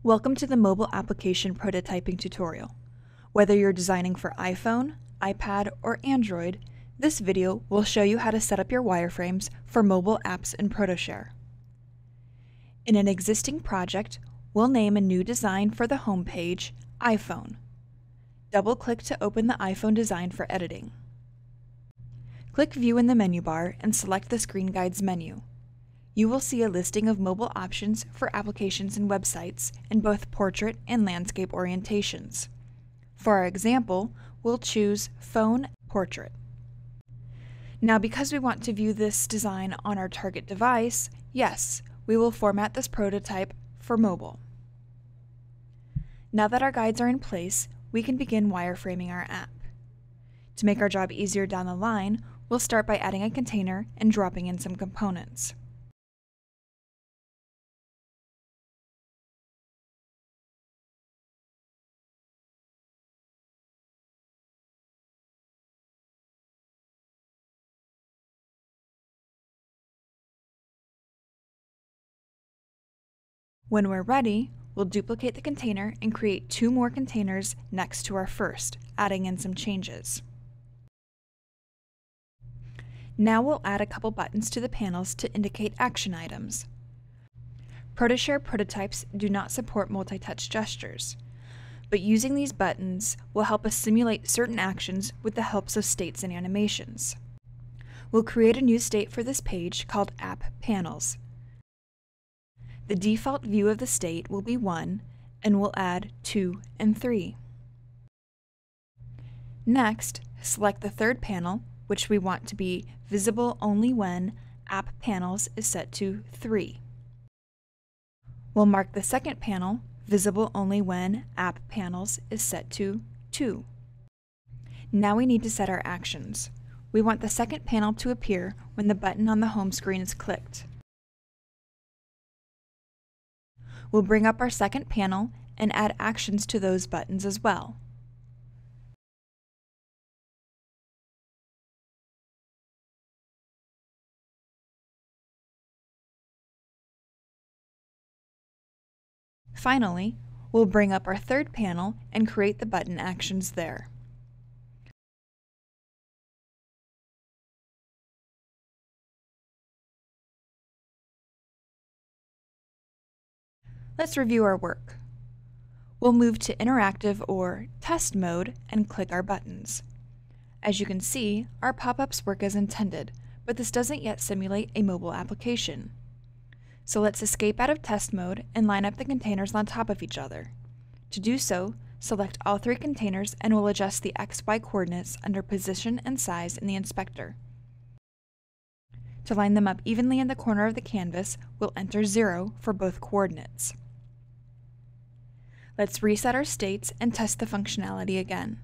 Welcome to the mobile application prototyping tutorial. Whether you're designing for iPhone, iPad, or Android, this video will show you how to set up your wireframes for mobile apps in ProtoShare. In an existing project, we'll name a new design for the home page, iPhone. Double-click to open the iPhone design for editing. Click View in the menu bar and select the Screen Guides menu. You will see a listing of mobile options for applications and websites in both portrait and landscape orientations. For our example, we'll choose Phone Portrait. Now, because we want to view this design on our target device, yes, we will format this prototype for mobile. Now that our guides are in place, we can begin wireframing our app. To make our job easier down the line, we'll start by adding a container and dropping in some components. When we're ready, we'll duplicate the container and create two more containers next to our first, adding in some changes. Now we'll add a couple buttons to the panels to indicate action items. ProtoShare prototypes do not support multi-touch gestures, but using these buttons will help us simulate certain actions with the help of states and animations. We'll create a new state for this page called App Panels. The default view of the state will be 1, and we'll add 2 and 3. Next, select the third panel, which we want to be visible only when App Panels is set to 3. We'll mark the second panel visible only when App Panels is set to 2. Now we need to set our actions. We want the second panel to appear when the button on the home screen is clicked. We'll bring up our second panel and add actions to those buttons as well. Finally, we'll bring up our third panel and create the button actions there. Let's review our work. We'll move to interactive or test mode and click our buttons. As you can see, our pop-ups work as intended, but this doesn't yet simulate a mobile application. So let's escape out of test mode and line up the containers on top of each other. To do so, select all three containers and we'll adjust the XY coordinates under Position and Size in the inspector. To line them up evenly in the corner of the canvas, we'll enter 0 for both coordinates. Let's reset our states and test the functionality again.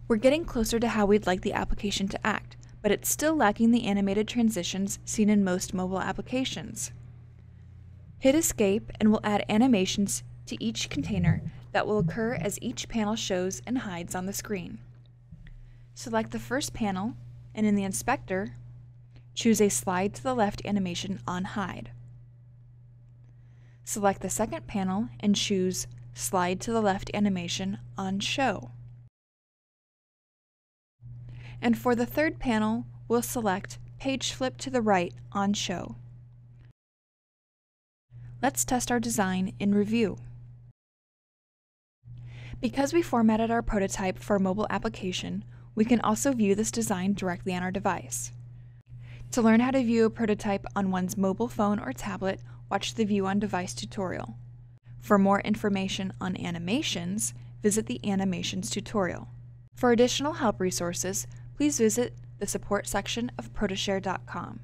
We're getting closer to how we'd like the application to act, but it's still lacking the animated transitions seen in most mobile applications. Hit Escape and we'll add animations to each container that will occur as each panel shows and hides on the screen. Select the first panel and in the inspector, choose a Slide to the Left animation on Hide. Select the second panel and choose Slide to the Left animation on Show. And for the third panel, we'll select Page Flip to the Right on Show. Let's test our design in review. Because we formatted our prototype for a mobile application, we can also view this design directly on our device. To learn how to view a prototype on one's mobile phone or tablet, watch the View on Device tutorial. For more information on animations, visit the Animations tutorial. For additional help resources, please visit the support section of ProtoShare.com.